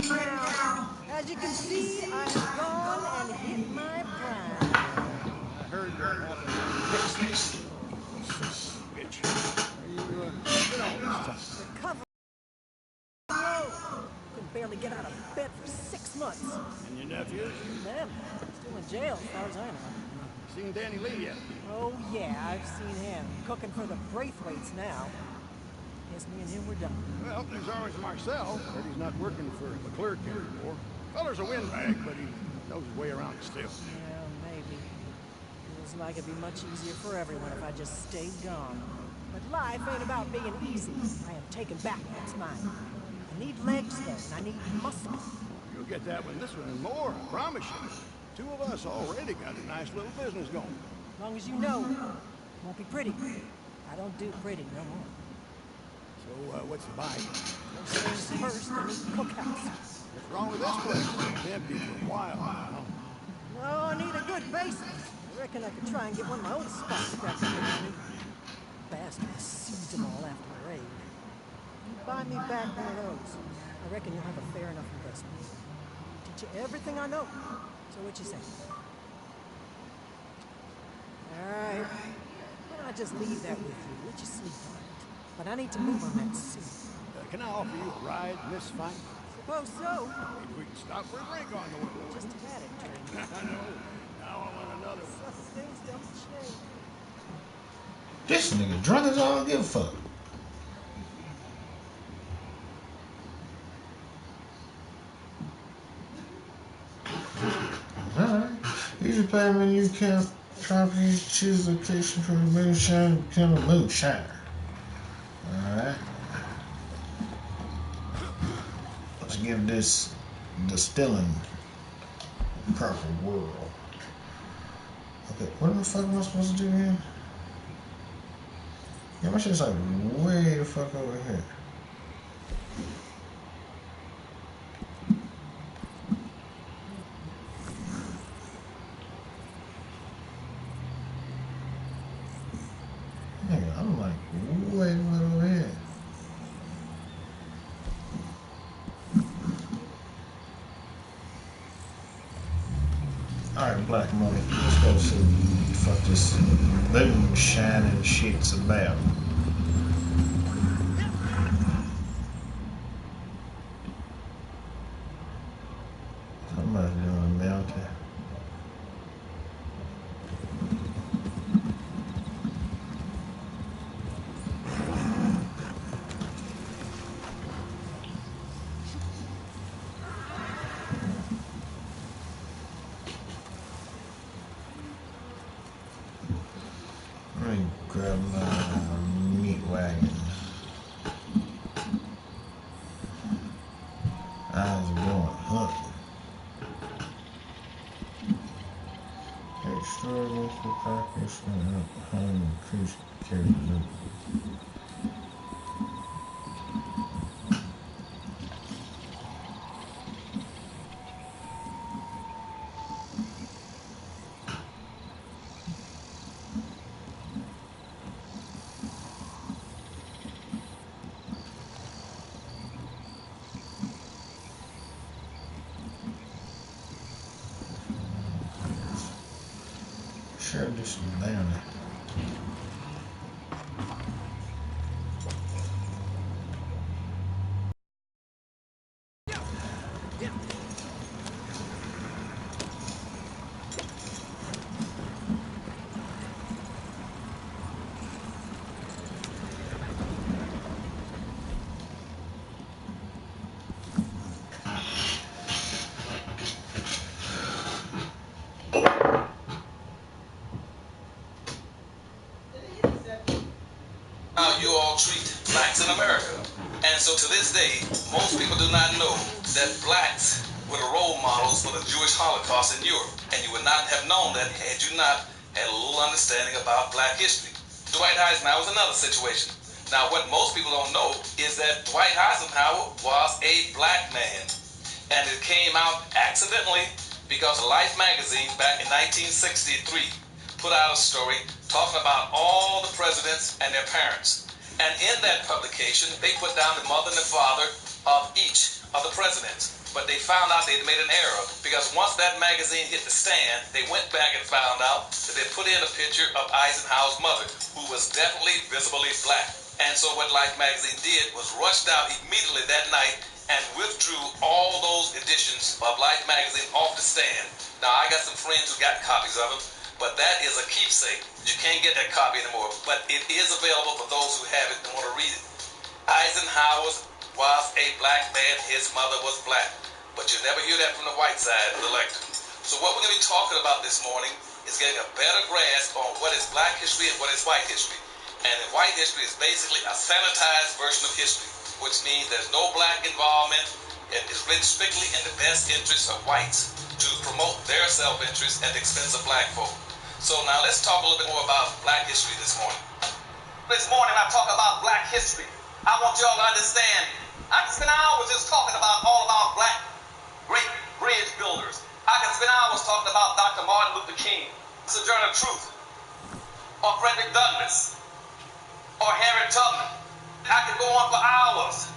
right now. As you can see, I'm gone and hit my prime. I heard what happened to Dixie. Bitch. Are you, been all this time? Recover low. Couldn't barely get out of bed for 6 months. And your nephews? Them. Still in jail, as far as I know. Seen Danny Lee yet? Oh, yeah, I've seen him. Cooking for the Braithwaites now. Guess me and him were done. Well, there's always Marcel, but he's not working for Leclerc anymore. Feller's a windbag, but he knows his way around still. Yeah, maybe. Feels like it'd be much easier for everyone if I just stayed gone. But life ain't about being easy. I am taking back what's mine. I need legs, though, and I need muscle. You'll get that one, this one, and more, I promise you. 2 of us already got a nice little business going. As long as you know, it won't be pretty. I don't do pretty no more. So, what's the bite? First things first, I need cookhouse. What's wrong with this place? It's been empty for a while now. No, I need a good basement. I reckon I could try and get one of my old spots back up and Bastard seized them all after the raid. You buy me back one of those, I reckon you'll have a fair enough investment. Teach you everything I know. So what you say? Alright. Why don't I just leave that with you? Let you sleep on it. But I need to move on that soon. Can I offer you a ride in this fight? Suppose so. Maybe we can stop for a drink on the way. Just had it, Trey. I know. Now I want another one. Some things don't change. This nigga drunk as all give a fuck. Alright. Usually play when you can properly choose location for a moonshine, become a moonshiner. Alright. Let's give this distilling proper whirl. Okay, what the fuck am I supposed to do here? Yeah, my shit's like way the fuck over here. Nigga, I'm like way over here. Alright, Black Money, let's go see what the fuck this moonshining shit's about. Somebody's doing a mountain. Let me grab my meat wagon. Eyes are going hunting. Extraordinary practice and increased carry. Sure, just down there. How you all treat blacks in America. And so to this day, most people do not know that blacks were the role models for the Jewish Holocaust in Europe. And you would not have known that had you not had a little understanding about black history. Dwight Eisenhower was another situation. Now, what most people don't know is that Dwight Eisenhower was a black man. And it came out accidentally because Life magazine back in 1963 put out a story talking about all the presidents and their parents. And in that publication, they put down the mother and the father of each of the presidents. but they found out they'd made an error because once that magazine hit the stand, they went back and found out that they put in a picture of Eisenhower's mother, who was definitely visibly black. And so what Life magazine did was rushed out immediately that night and withdrew all those editions of Life magazine off the stand. Now, I got some friends who got copies of them, but that is a keepsake. You can't get that copy anymore, but it is available for those who have it and want to read it. Eisenhower was a black man, his mother was black. But you never hear that from the white side of the lecture. So what we're going to be talking about this morning is getting a better grasp on what is black history and what is white history. And white history is basically a sanitized version of history, which means there's no black involvement. It is written strictly in the best interests of whites to promote their self-interest at the expense of black folk. So now let's talk a little bit more about black history this morning. This morning I talk about black history. I want y'all to understand, I can spend hours just talking about all about black great bridge builders. I can spend hours talking about Dr. Martin Luther King, Sojourner Truth, or Frederick Douglass, or Harriet Tubman. I could go on for hours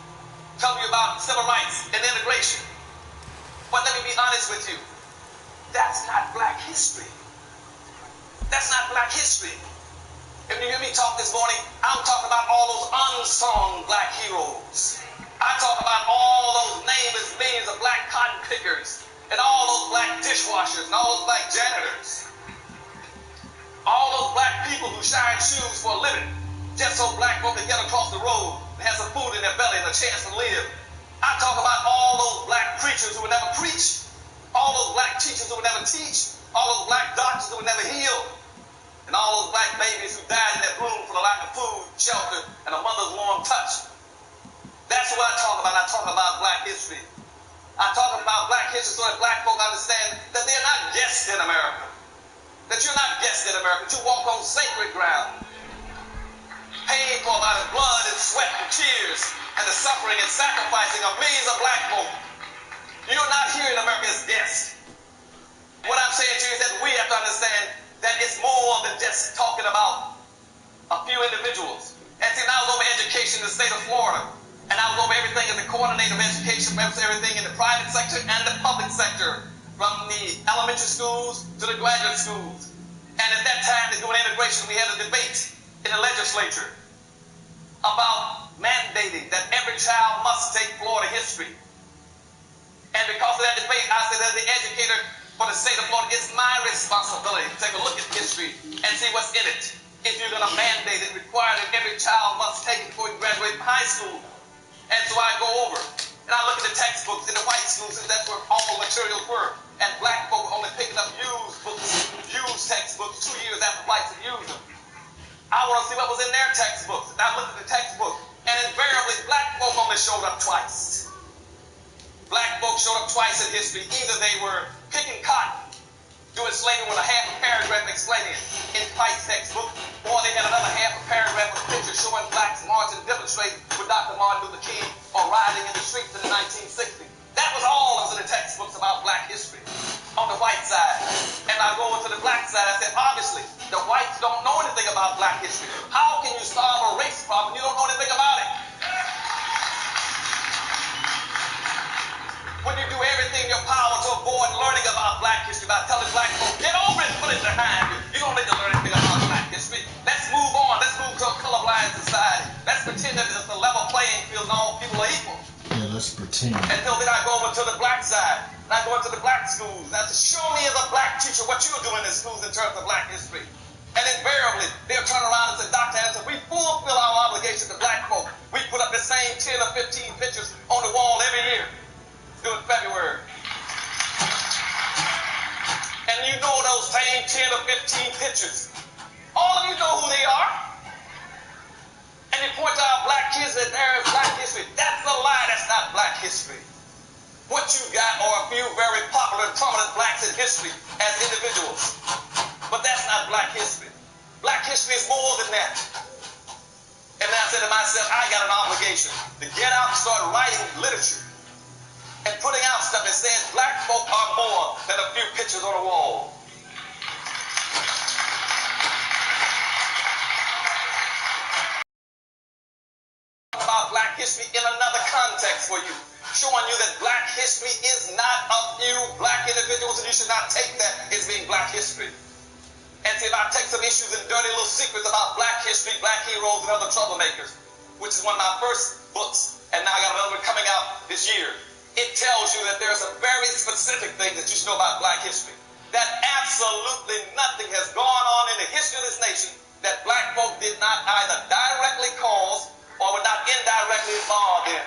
telling you about civil rights and integration. But let me be honest with you. That's not black history. That's not black history. If you hear me talk this morning, I'm talking about all those unsung black heroes. I talk about all those nameless millions of black cotton pickers and all those black dishwashers and all those black janitors. All those black people who shine shoes for a living just so black folk can get across the road and have some food in their belly and a chance to live. I talk about all those black preachers who would never preach, all those black teachers who would never teach, all those black doctors who would never heal, and all those black babies who died in their womb for the lack of food, shelter, and a mother's warm touch. That's what I talk about. I talk about black history. I talk about black history so that black folk understand that they're not guests in America. That you're not guests in America. That you walk on sacred ground. Paid for by the blood and sweat and tears and the suffering and sacrificing of millions of black folk. You're not here in America as guests. What I'm saying to you is that we have to understand that it's more than just talking about a few individuals. And see, now I was over education in the state of Florida. And I was over everything as the coordinator of education, everything in the private sector and the public sector, from the elementary schools to the graduate schools. And at that time, to do an integration, we had a debate in the legislature about mandating that every child must take Florida history. And because of that debate, I said, as the educator for the state of Florida, it's my responsibility to take a look at history and see what's in it. If you're going to mandate it, require that every child must take it before you graduate from high school. And so I go over, and I look at the textbooks in the white schools, and that's where all materials were. And black folk were only picking up used books, used textbooks 2 years after whites had used them. I want to see what was in their textbooks. And I looked at the textbook, and invariably black folk only showed up twice. Black folk showed up twice in history. Either they were picking cotton, doing slavery with a half a paragraph explaining it in Pike's textbook, or they had another half a paragraph with a picture showing blacks marching, demonstrating with Dr. Martin Luther King, or riding in the streets in the 1960s. That was all that was in the textbooks about black history on the white side. And I go into the black side, I said, obviously, the whites don't know anything about black history. How can you solve a race problem when you don't know anything about it? When you do everything in your power to avoid learning about black history by telling black folks, get over it and put it behind you. You don't need to learn anything about black history. Let's move on. Let's move to a colorblind society. Let's pretend that it's a level playing field and all people are equal. Yeah, let's pretend. Until then I go over to the black side. And I go into the black schools. Now to show me as a black teacher what you're doing in schools in terms of black history. And invariably, they'll turn around and say, Dr. Anderson, we fulfill our obligation to black folk. We put up the same 10 or 15 pictures on the wall every year. During February. And you know those same 10 or 15 pictures. All of you know who they are. And you point to our black kids that there is black history. That's a lie. That's not black history. What you got are a few very popular and prominent blacks in history as individuals. But that's not black history. Black history is more than that. And then I said to myself, I got an obligation to get out and start writing literature and putting out stuff that says black folk are more than a few pictures on a wall. About black history in another context for you. showing you that black history is not a few black individuals, and you should not take that as being black history. And see, if I take some issues and dirty little secrets about black history, black heroes, and other troublemakers, which is one of my first books, and now I got another one coming out this year, it tells you that there's some very specific things that you should know about black history. That absolutely nothing has gone on in the history of this nation that black folk did not either directly cause or were not indirectly involved in.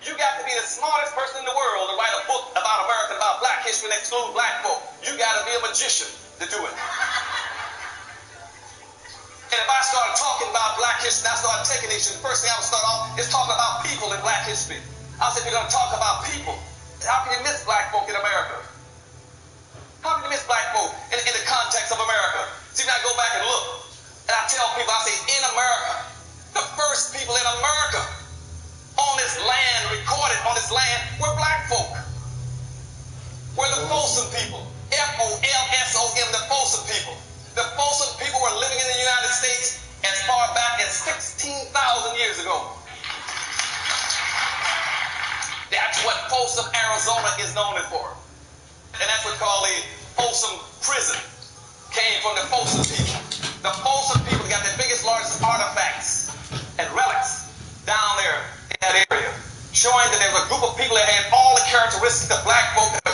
You got to be the smartest person in the world to write a book about America, about black history, and exclude black folk. You got to be a magician to do it. And if I started talking about black history, and I started taking issues, the first thing I would start off is talking about people in black history. I said, if you're going to talk about people, how can you miss black folk in America? How can you miss black folk in the context of America? See, when I go back and look, and I tell people, I say, in America, the first people in America on this land, recorded on this land, were black folk. Were the Folsom people. F-O-L-S-O-M, the Folsom people. The Folsom people were living in the United States as far back as 16,000 years ago. That's what Folsom, Arizona is known for. And that's what's called the Folsom Prison. Came from the Folsom people. The Folsom people got the biggest, largest artifacts and relics down there in that area, showing that there was a group of people that had all the characteristics of black folk.